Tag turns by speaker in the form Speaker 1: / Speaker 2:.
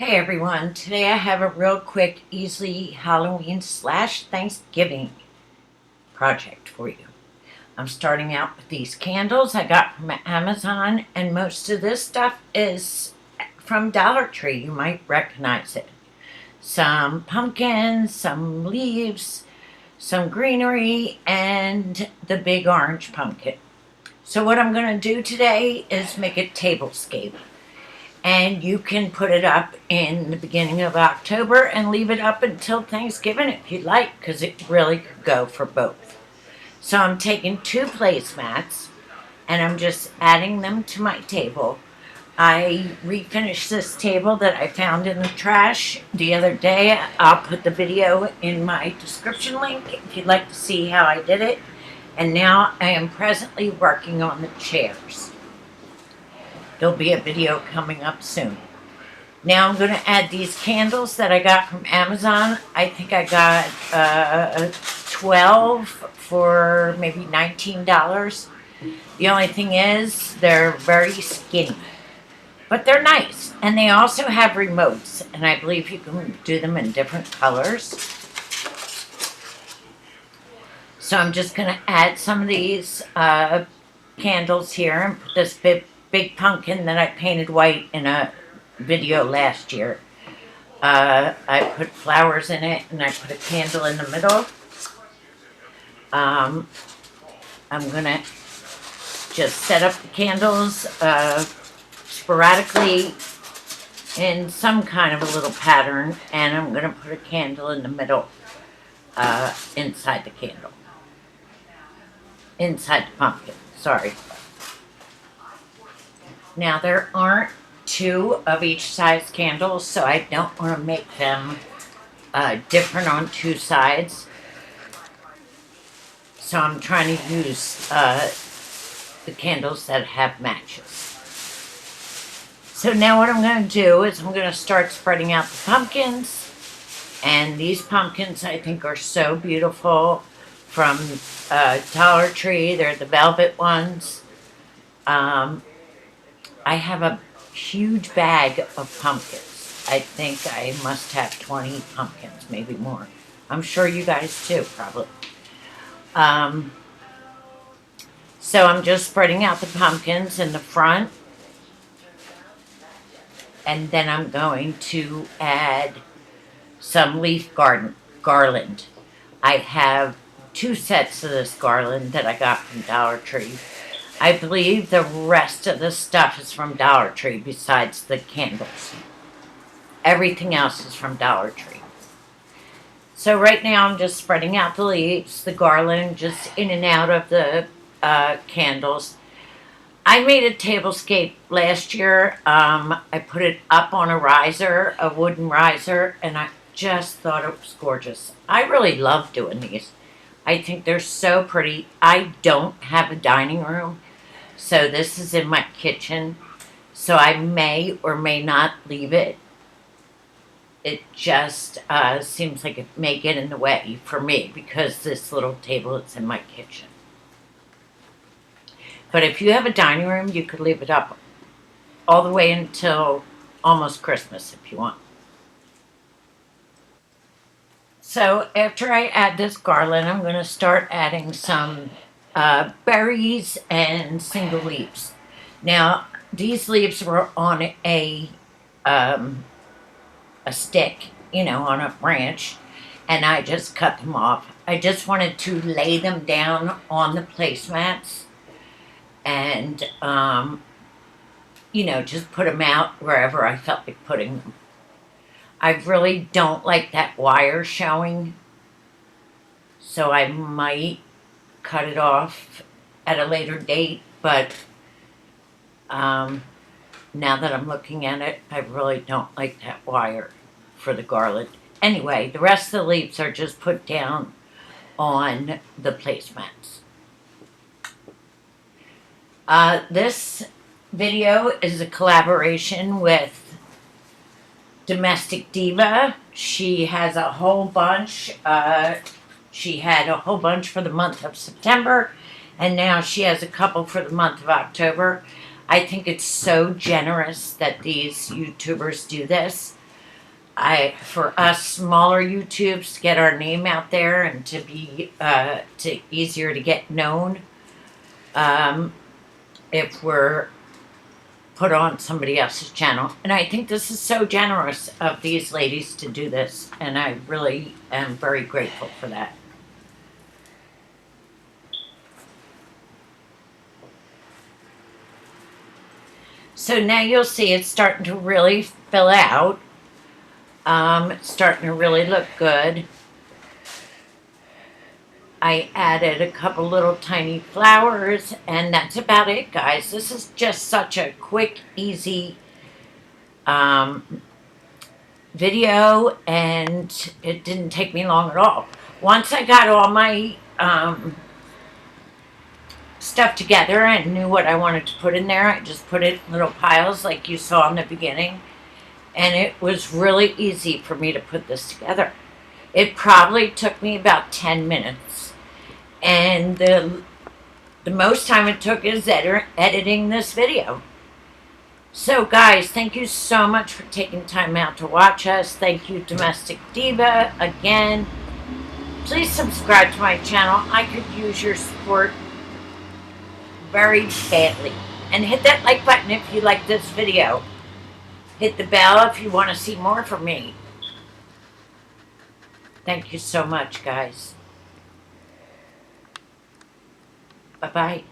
Speaker 1: Hey everyone, today I have a real quick, easy Halloween slash Thanksgiving project for you. I'm starting out with these candles I got from Amazon, and most of this stuff is from Dollar Tree. You might recognize it. Some pumpkins, some leaves, some greenery, and the big orange pumpkin. So what I'm going to do today is make a tablescape. And you can put it up in the beginning of October and leave it up until Thanksgiving if you'd like, because it really could go for both. So I'm taking 2 placemats and I'm just adding them to my table. I refinished this table that I found in the trash the other day. I'll put the video in my description link if you'd like to see how I did it. And now I am presently working on the chairs. There'll be a video coming up soon. Now I'm going to add these candles that I got from Amazon. I think I got 12 for maybe $19. The only thing is they're very skinny, but they're nice. And they also have remotes, and I believe you can do them in different colors. So I'm just going to add some of these candles here and put this big pumpkin that I painted white in a video last year. I put flowers in it and I put a candle in the middle. I'm gonna just set up the candles sporadically in some kind of a little pattern, and I'm gonna put a candle in the middle inside the candle. Inside the pumpkin, sorry. Now there aren't 2 of each size candles, so I don't want to make them different on 2 sides. So I'm trying to use the candles that have matches. So now what I'm going to do is I'm going to start spreading out the pumpkins. And these pumpkins I think are so beautiful from Dollar Tree. They're the velvet ones. I have a huge bag of pumpkins. I think I must have 20 pumpkins, maybe more. I'm sure you guys too, probably. So I'm just spreading out the pumpkins in the front. And then I'm going to add some leaf garland. I have 2 sets of this garland that I got from Dollar Tree. I believe the rest of the stuff is from Dollar Tree besides the candles. Everything else is from Dollar Tree. So right now I'm just spreading out the leaves, the garland, just in and out of the candles. I made a tablescape last year. I put it up on a riser, a wooden riser, and I just thought it was gorgeous. I really love doing these. I think they're so pretty. I don't have a dining room. So this is in my kitchen, so I may or may not leave it. It just seems like it may get in the way for me because this little table is in my kitchen. But if you have a dining room, you could leave it up all the way until almost Christmas if you want. So after I add this garland, I'm going to start adding some berries and single leaves. Now, these leaves were on a stick, on a branch, and I just cut them off. I just wanted to lay them down on the placemats and, just put them out wherever I felt like putting them. I really don't like that wire showing, so I might cut it off at a later date, but now that I'm looking at it, I really don't like that wire for the garland. Anyway, the rest of the leaves are just put down on the placemats. This video is a collaboration with Domestic Diva. She has a whole bunch. She had a whole bunch for the month of September, and now she has a couple for the month of October. I think it's so generous that these YouTubers do this. for us smaller YouTubes to get our name out there and to be easier to get known, if we're put on somebody else's channel. And I think this is so generous of these ladies to do this, and I really am very grateful for that. So now you'll see it's starting to really fill out. It's starting to really look good. I added a couple little tiny flowers, and that's about it, guys. This is just such a quick, easy video, and it didn't take me long at all. Once I got all my stuff together and knew what I wanted to put in there, I just put it in little piles like you saw in the beginning, and it was really easy for me to put this together. It probably took me about 10 minutes, and the most time it took is editing this video. So guys, thank you so much for taking time out to watch us. Thank you, Domestic Diva, again. Please subscribe to my channel. I could use your support very badly. And hit that like button if you like this video. Hit the bell if you want to see more from me. Thank you so much, guys. Bye-bye.